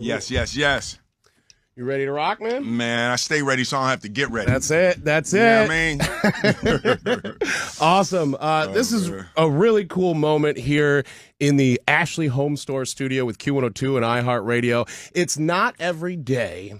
Yes, yes, yes. You ready to rock, man? Man, I stay ready so I don't have to get ready. That's it. That's it. You know what I mean? Awesome. This is a really cool moment here in the Ashley Home Store studio with Q102 and iHeartRadio. It's not every day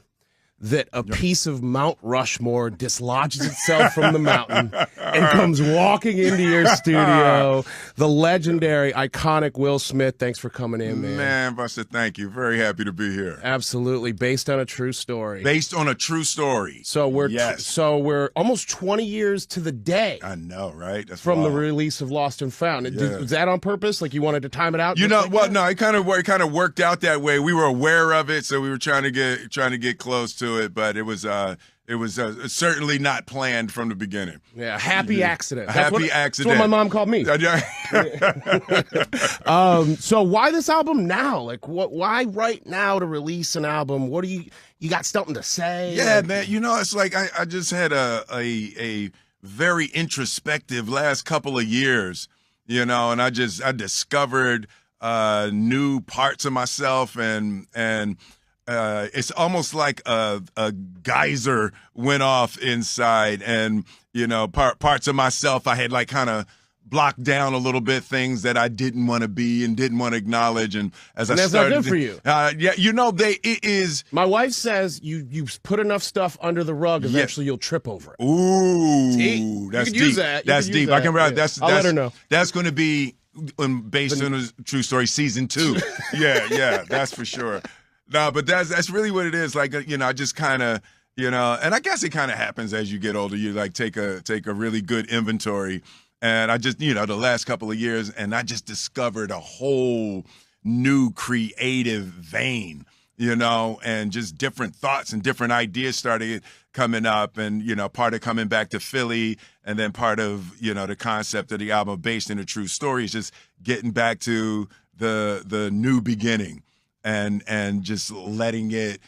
that a piece of Mount Rushmore dislodges itself from the mountain and comes walking into your studio. The legendary, iconic Will Smith. Thanks for coming in, man. Man, Buster, thank you. Very happy to be here. Absolutely. Based on a true story. Based on a true story. So we're yes. we're almost 20 years to the day. I know, right? That's from wild. the release of Lost and Found. Yeah. Was that on purpose? Like you wanted to time it out? You know, well, no, it kind of worked out that way. We were aware of it, so we were trying to get close to it, but it was certainly not planned from the beginning. Yeah, happy accident. Accident. That's what my mom called me. So why this album now? Like, why right now to release an album? What do you got something to say? Yeah, man. You know, it's like I just had a very introspective last couple of years. You know, and I discovered new parts of myself and it's almost like a geyser went off inside, and you know, parts of myself I had like kind of blocked down a little bit, things that I didn't want to be and didn't want to acknowledge. And as that's not good for you. Yeah, you know, it is. My wife says you put enough stuff under the rug, eventually you'll trip over it. Ooh, see? That's deep. Use that. That's deep. That. I can write. That's. I'll let her know. That's going to be based on a true story, season 2. yeah, that's for sure. No, but that's really what it is. Like, you know, I just kind of, you know, and I guess it kind of happens as you get older. You like take a really good inventory, and I just, you know, the last couple of years, and I just discovered a whole new creative vein, you know, and just different thoughts and different ideas started coming up, and you know, part of coming back to Philly, and then part of, you know, the concept of the album based in a true story is just getting back to the new beginning. And just letting it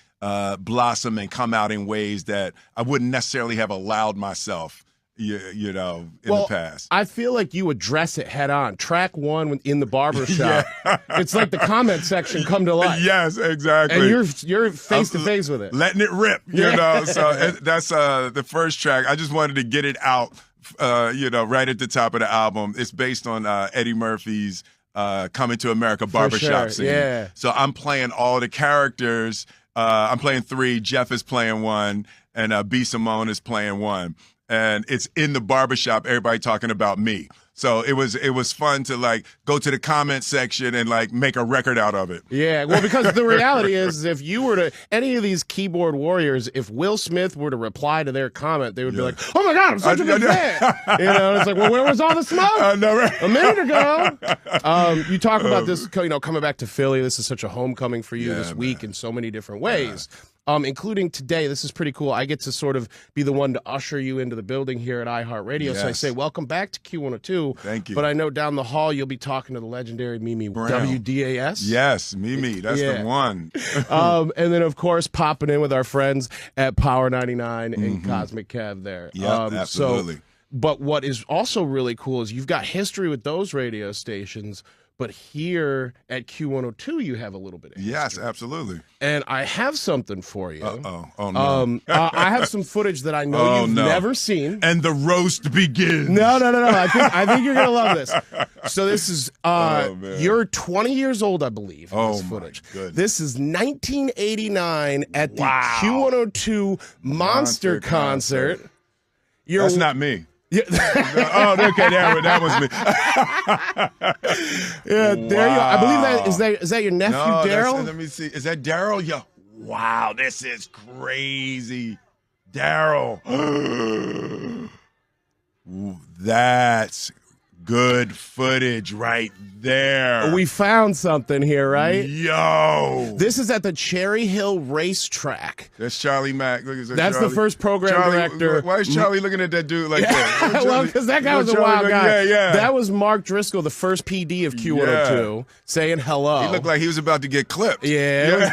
blossom and come out in ways that I wouldn't necessarily have allowed myself, you know, in the past. I feel like you address it head on. Track 1 in the barbershop. It's like the comment section come to life. Yes, exactly. And you're face to face with it, letting it rip. You know, so that's the first track. I just wanted to get it out, you know, right at the top of the album. It's based on Eddie Murphy's Coming to America barbershop scene. Yeah. So I'm playing all the characters. I'm playing 3. Jeff is playing 1, and B. Simone is playing 1. And it's in the barbershop, everybody talking about me. So it was fun to like go to the comment section and like make a record out of it. Yeah, well, because the reality is, if you were to any of these keyboard warriors, if Will Smith were to reply to their comment, they would be like, "Oh my God, I'm such a good fan." You know, it's like, well, where was all the smoke? A minute ago. You talk about this, you know, coming back to Philly. This is such a homecoming for you this week in so many different ways. Including today. This is pretty cool. I get to sort of be the one to usher you into the building here at iHeartRadio. Yes. So I say, welcome back to Q102. Thank you. But I know down the hall you'll be talking to the legendary Mimi Brown. WDAS. Yes, Mimi. That's the one. And then, of course, popping in with our friends at Power 99 and Cosmic Kev there. Yeah, absolutely. But what is also really cool is you've got history with those radio stations, but here at Q102, you have a little bit of history. Yes, absolutely. And I have something for you. Oh, no. I have some footage that I know you've never seen. And the roast begins. No. I think you're going to love this. So this is, you're 20 years old, I believe, in this footage. This is 1989 at the Q102 Monster Concert. That's not me. Yeah. Okay, that was me. Yeah, there you go. I believe is that your nephew, Daryl? Let me see. Is that Daryl? Yeah. Wow, this is crazy. Daryl. That's good footage right there. We found something here, right? Yo. This is at the Cherry Hill Racetrack. That's Charlie Mack. That's the first program director. Why is Charlie looking at that dude like that? Well, because that guy was a wild guy. Yeah. That was Mark Driscoll, the first PD of Q102, saying hello. He looked like he was about to get clipped. Yeah.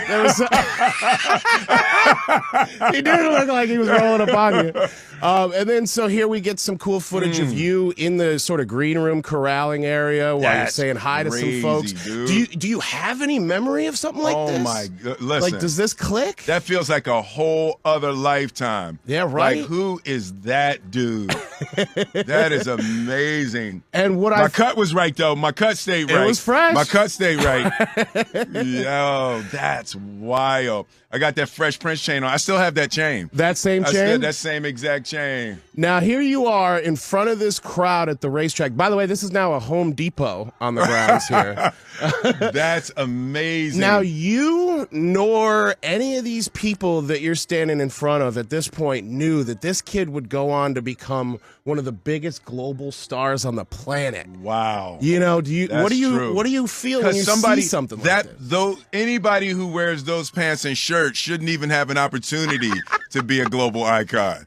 He did look like he was rolling up on you. And then, so here we get some cool footage of you in the sort of green room corralling area while you're saying hi to some folks. Dude. Do you have any memory of something like this? Oh my God. Listen. Like, does this click? That feels like a whole other lifetime. Yeah, right. Like, who is that dude? That is amazing. And what my cut was right though. My cut stayed right. It was fresh. My cut stayed right. Yo, that's wild. I got that Fresh Prince chain on. I still have that chain. That same chain? That same exact chain. Now, here you are in front of this crowd at the racetrack. By the way, this is now a Home Depot on the grounds here. That's amazing. Now, you nor any of these people that you're standing in front of at this point knew that this kid would go on to become one of the biggest global stars on the planet. Wow. You know, what do you feel when you see something like that? Though anybody who wears those pants and shirts shouldn't even have an opportunity to be a global icon.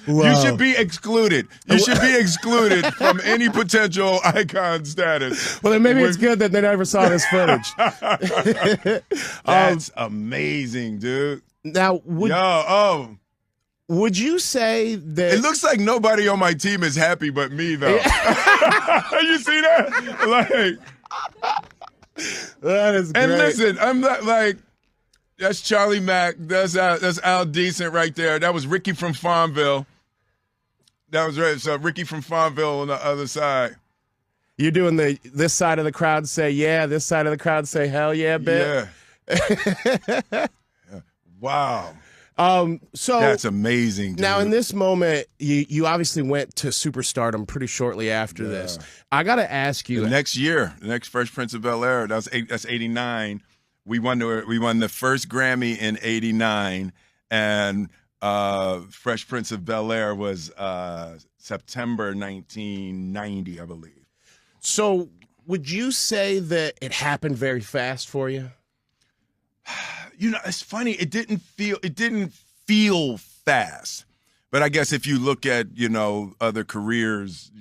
You should be excluded. You should be excluded from any potential icon status. Well, then maybe it's good that they never saw this footage. That's amazing, dude. Now, would you say that it looks like nobody on my team is happy but me, though? You see that? That is great. And listen, I'm not like, that's Charlie Mack. That's Al Decent right there. That was Ricky from Farmville. That was right. So Ricky from Farmville on the other side. You're doing this side of the crowd say yeah, this side of the crowd say hell yeah, bit. Yeah. Wow. So that's amazing, dude. Now in this moment, you obviously went to superstardom pretty shortly after this. I got to ask you. The next Fresh Prince of Bel-Air, that's 89. We won the first Grammy in 89, and Fresh Prince of Bel-Air was September 1990, I believe. So would you say that it happened very fast for you? You know, it's funny. It didn't feel fast, but I guess if you look at, other careers,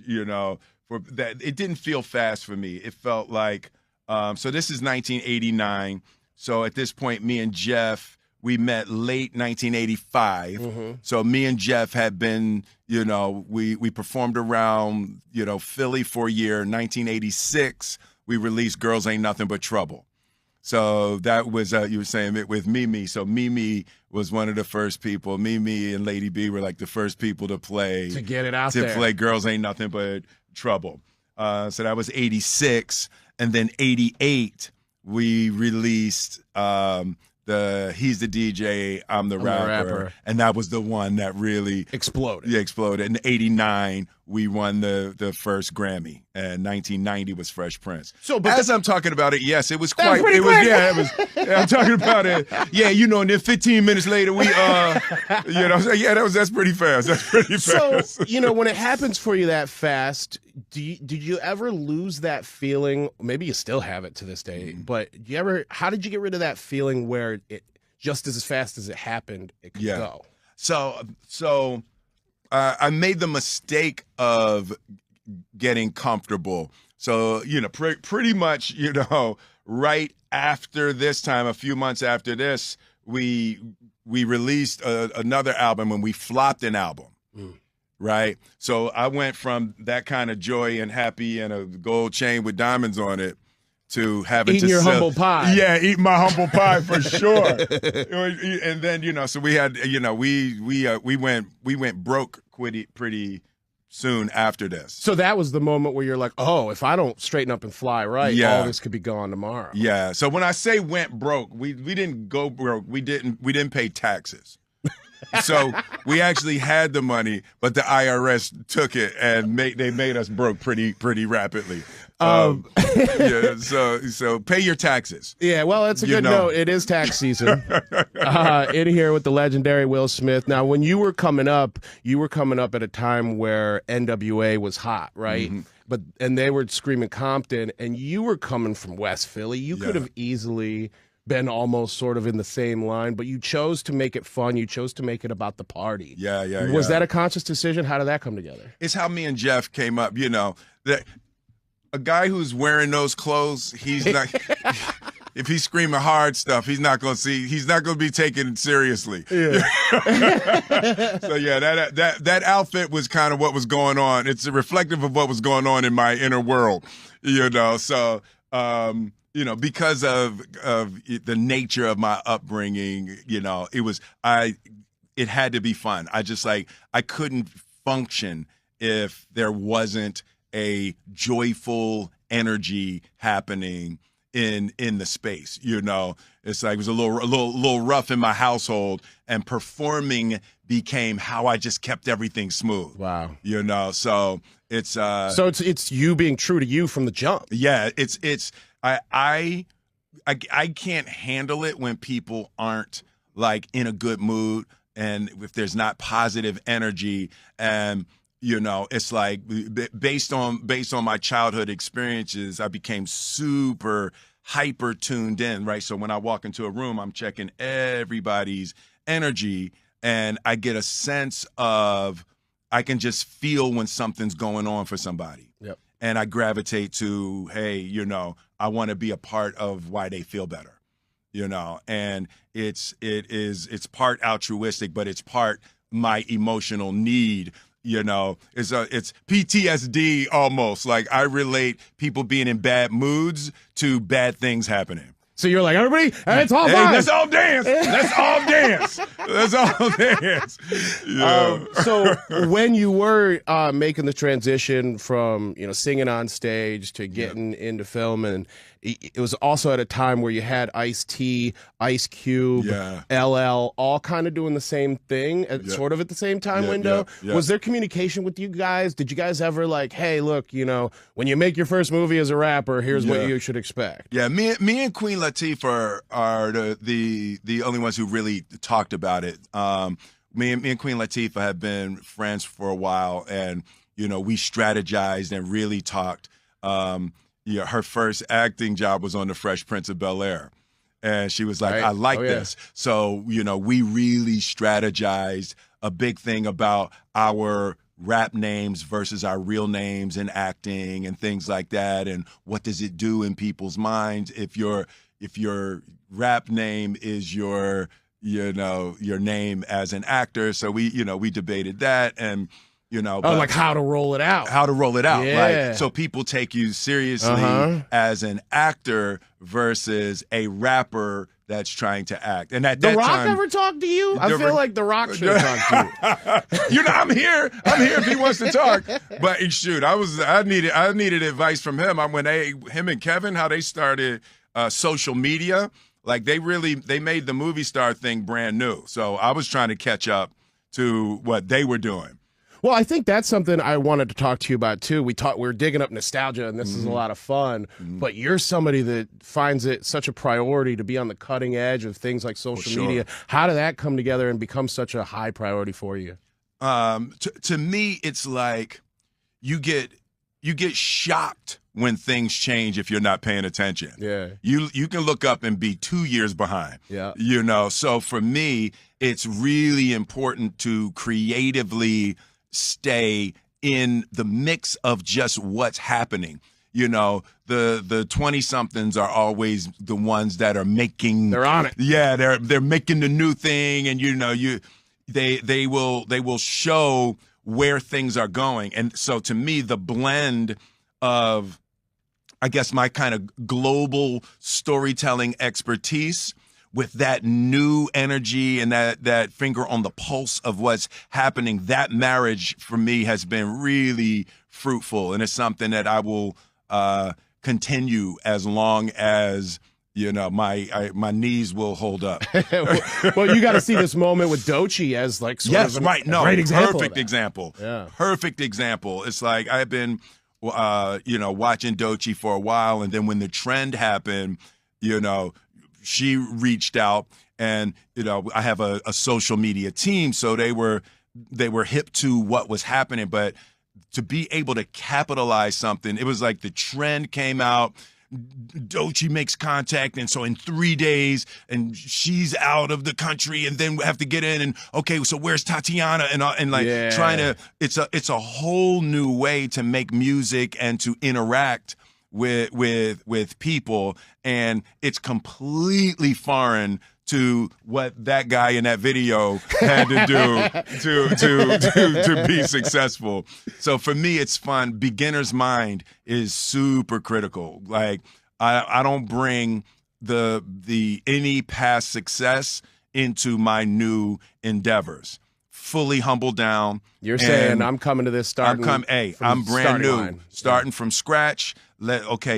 for that, it didn't feel fast for me. It felt like, so this is 1989. So at this point, me and Jeff, we met late 1985. Mm-hmm. So me and Jeff had been, we performed around, Philly for a year. 1986, we released Girls Ain't Nothing But Trouble. So that was, you were saying it with Mimi. So Mimi was one of the first people. Mimi and Lady B were like the first people to play. To get it out there. To play Girls Ain't Nothing But Trouble. So that was 86. And then 88, we released He's the DJ, I'm the rapper. And that was the one that really exploded. Yeah, exploded. In 89, we won the first Grammy. And 1990 was Fresh Prince. So, but as I'm talking about it, yes, it was quite. It was. I'm talking about it. Yeah, and then 15 minutes later, we that's pretty fast. That's pretty fast. So, when it happens for you that fast, did you ever lose that feeling? Maybe you still have it to this day, but how did you get rid of that feeling where it just as fast as it happened, it could go? So I made the mistake of getting comfortable. So, pretty much, right after this time, a few months after this, we released another album and we flopped an album. Right. So I went from that kind of joy and happy and a gold chain with diamonds on it to having eating your humble pie. Yeah, eating my humble pie for sure. And then, so we had, we went broke pretty soon after this. So that was the moment where you're like, oh, if I don't straighten up and fly right, all this could be gone tomorrow. Yeah. So when I say went broke, we didn't go broke. We didn't pay taxes. So we actually had the money, but the IRS took it and they made us broke pretty rapidly. So pay your taxes. Yeah, well, that's a good note. It is tax season. In here with the legendary Will Smith. Now, when you were coming up at a time where NWA was hot, right? Mm-hmm. And they were screaming Compton, and you were coming from West Philly. You could have easily been almost sort of in the same line, but you chose to make it fun. You chose to make it about the party. Yeah. Was that a conscious decision? How did that come together? It's how me and Jeff came up, that a guy who's wearing those clothes, he's not if he's screaming hard stuff, he's not going to be taken seriously. Yeah. So yeah, that outfit was kind of what was going on. It's reflective of what was going on in my inner world, So because of the nature of my upbringing, it had to be fun. I couldn't function if there wasn't a joyful energy happening in the space. It's like it was a little rough in my household, and performing became how I just kept everything smooth. Wow. So it's you being true to you from the jump. Yeah, I can't handle it when people aren't like in a good mood, and if there's not positive energy. And it's like based on my childhood experiences, I became super hyper tuned in, right? So when I walk into a room, I'm checking everybody's energy, and I get a sense of, I can just feel when something's going on for somebody. Yep. And I gravitate to, hey, I want to be a part of why they feel better. And it's part altruistic, but it's part my emotional need. It's PTSD almost. Like, I relate people being in bad moods to bad things happening. So you're like, everybody, it's all fine. Let's all dance. Let's all dance. Let's all dance. Yeah. So when you were making the transition from, singing on stage to getting into film, and it was also at a time where you had Ice-T, Ice Cube, LL, all kind of doing the same thing at sort of at the same time window. Was there communication with you guys? Did you guys ever like, hey, look, when you make your first movie as a rapper, here's what you should expect? Yeah, me and Queen Latifah are the only ones who really talked about it. Me and Queen Latifah have been friends for a while, and we strategized and really talked. Her first acting job was on The Fresh Prince of Bel-Air. And she was like, I like this. So, we really strategized a big thing about our rap names versus our real names in acting and things like that. And what does it do in people's minds if your rap name is your name as an actor. So we debated that, and like how to roll it out. Right? So people take you seriously as an actor versus a rapper that's trying to act. And at that time, The Rock ever talked to you? I feel like The Rock should have talked to you. I'm here if he wants to talk. But shoot, I needed advice from him. When him and Kevin, how they started social media, like they made the movie star thing brand new. So I was trying to catch up to what they were doing. Well, I think that's something I wanted to talk to you about too. We're digging up nostalgia, and this is a lot of fun. But you're somebody that finds it such a priority to be on the cutting edge of things like social media. How did that come together and become such a high priority for you? To me, it's like you get shocked when things change if you're not paying attention. Yeah. You can look up and be 2 years behind. Yeah. So for me, it's really important to creatively stay in the mix of just what's happening. The 20-somethings are always the ones that are making. They're on it. Yeah, they're making the new thing, and they will show where things are going. And so to me, the blend of, I guess, my kind of global storytelling expertise with that new energy and that finger on the pulse of what's happening, that marriage for me has been really fruitful. And it's something that I will continue as long as, my knees will hold up. Well, you got to see this moment with Doechii as like sort of great example. Perfect example. Yeah. Perfect example. It's like I've been, watching Doechii for a while, and then when the trend happened, she reached out, and I have a social media team, so they were hip to what was happening, but to be able to capitalize something, it was like the trend came out, Doechii makes contact, and so in 3 days, and she's out of the country, and then we have to get in, and okay, so where's Tatiana, and like trying to, it's a whole new way to make music and to interact with people, and it's completely foreign to what that guy in that video had to do to be successful. So for me, it's fun. Beginner's mind is super critical. Like I don't bring the any past success into my new endeavors. Fully humble down. You're saying I'm coming to this starting. I'm brand new, line. starting from scratch.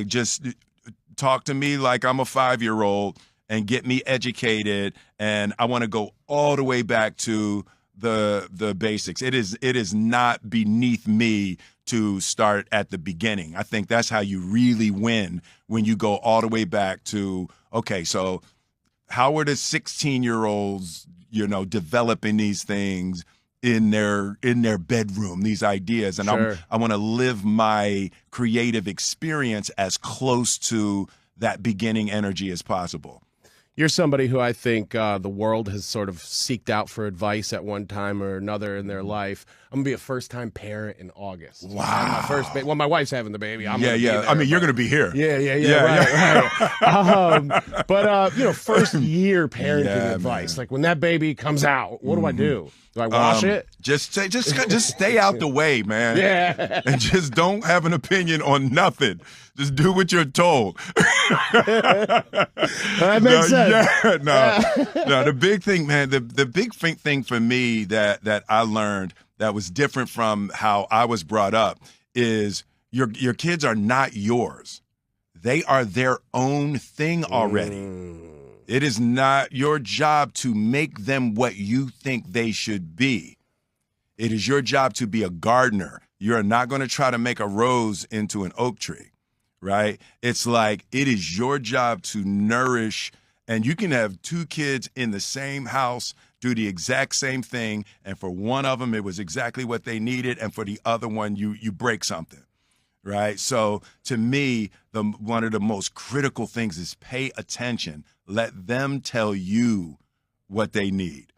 Just talk to me like I'm a 5-year-old and get me educated. And I want to go all the way back to the basics. It is not beneath me to start at the beginning. I think that's how you really win, when you go all the way back to, okay, so how are the 16-year-olds, developing these things in their bedroom, these ideas, and sure. I want to live my creative experience as close to that beginning energy as possible. You're somebody who I think the world has sort of seeked out for advice at one time or another in their life. I'm going to be a first-time parent in August. Wow. My first baby. Well, my wife's having the baby. I'm yeah. I mean, you're going to be here. Yeah. Right. But first year parenting advice. Man. Like when that baby comes out, what do I do? Do I wash it? Just stay out the way, man. Yeah. And just don't have an opinion on nothing. Just do what you're told. That makes sense. No, the big thing, man, the big thing for me that I learned that was different from how I was brought up is your kids are not yours. They are their own thing already. It is not your job to make them what you think they should be. It is your job to be a gardener. You're not going to try to make a rose into an oak tree, right? It's like it is your job to nourish, and you can have 2 kids in the same house do the exact same thing, and for one of them, it was exactly what they needed, and for the other one, you break something, right? So to me, one of the most critical things is pay attention. Let them tell you what they need,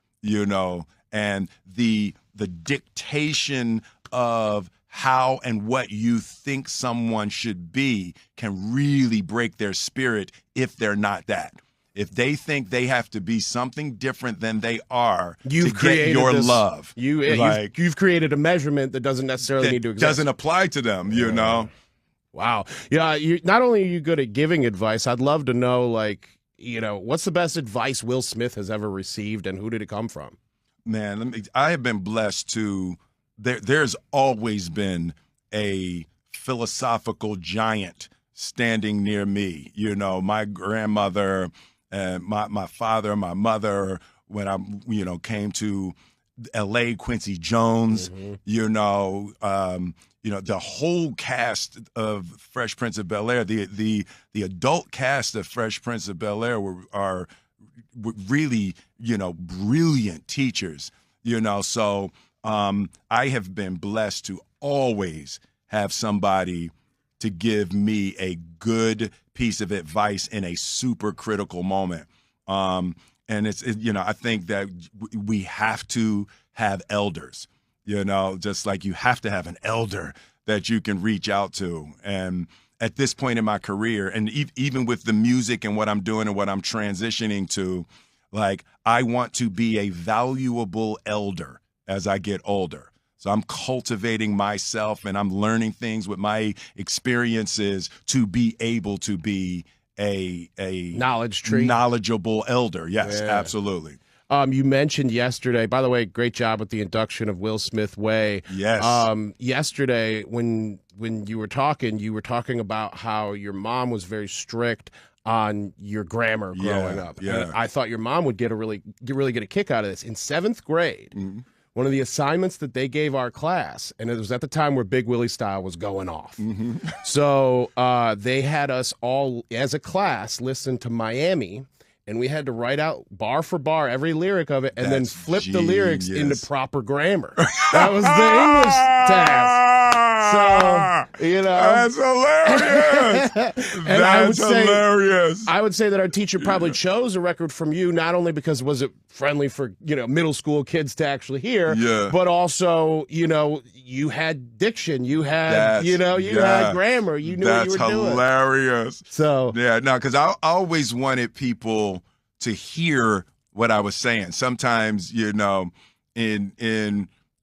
and the dictation of how and what you think someone should be can really break their spirit if they're not that. If they think they have to be something different than they are to get your love. You've created a measurement that doesn't necessarily need to exist. Doesn't apply to them, Wow. Yeah, not only are you good at giving advice, I'd love to know, what's the best advice Will Smith has ever received, and who did it come from? Man, I have been blessed to there's always been a philosophical giant standing near me. My grandmother, my father, my mother, when I, came to L.A., Quincy Jones, the whole cast of Fresh Prince of Bel-Air, the adult cast of Fresh Prince of Bel-Air are really, brilliant teachers, so I have been blessed to always have somebody to give me a good piece of advice in a super critical moment. And I think that we have to have elders, just like you have to have an elder that you can reach out to. And at this point in my career, and even with the music and what I'm doing and what I'm transitioning to, I want to be a valuable elder as I get older. So I'm cultivating myself and I'm learning things with my experiences to be able to be a knowledge tree, knowledgeable elder. Yes, absolutely. You mentioned yesterday, by the way, great job with the induction of Will Smith Way. Yes. Yesterday, when you were talking about how your mom was very strict on your grammar growing up. Yeah. And I thought your mom would really get a kick out of this. In 7th grade, one of the assignments that they gave our class, and it was at the time where Big Willie Style was going off. So they had us all, as a class, listen to Miami, and we had to write out bar for bar every lyric of it, and then flip the lyrics into proper grammar. That was the English task. So, you know. That's hilarious. That's hilarious. I would say that our teacher probably chose a record from you, not only because was it friendly for, middle school kids to actually hear, but also, you had diction, you had, had grammar, you knew what you were doing. That's hilarious. So, yeah, no, because I always wanted people to hear what I was saying. Sometimes,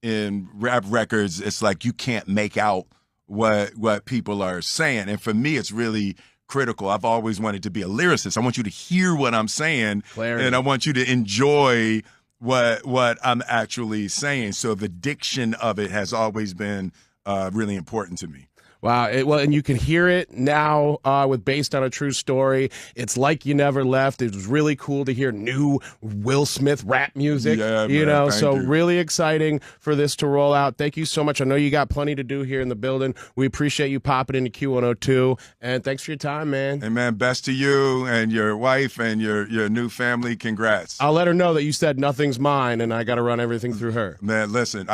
in rap records, it's like you can't make out what people are saying. And for me, it's really critical. I've always wanted to be a lyricist. I want you to hear what I'm saying, and I want you to enjoy what I'm actually saying. So the diction of it has always been really important to me. Wow. And you can hear it now with Based on a True Story. It's like you never left. It was really cool to hear new Will Smith rap music. Yeah, so really exciting for this to roll out. Thank you so much. I know you got plenty to do here in the building. We appreciate you popping into Q102, and thanks for your time, man. And man, best to you and your wife and your new family. Congrats. I'll let her know that you said nothing's mine, and I got to run everything through her. Man, listen,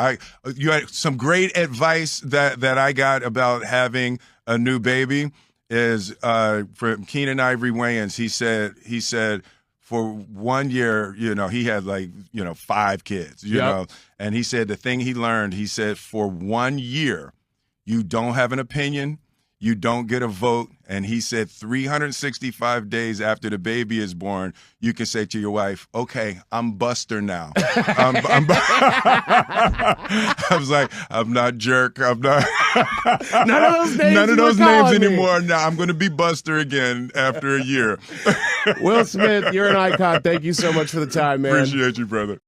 you had some great advice that I got about having a new baby is from Keenan Ivory Wayans. He said for 1 year, he had 5 kids, you know, and he said the thing he learned, he said for 1 year, you don't have an opinion, you don't get a vote. And he said 365 days after the baby is born, you can say to your wife, okay, I'm Buster now. I was like, I'm not Jerk. I'm not. None of those names anymore. Now I'm going to be Buster again after a year. Will Smith, you're an icon. Thank you so much for the time, man. Appreciate you, brother.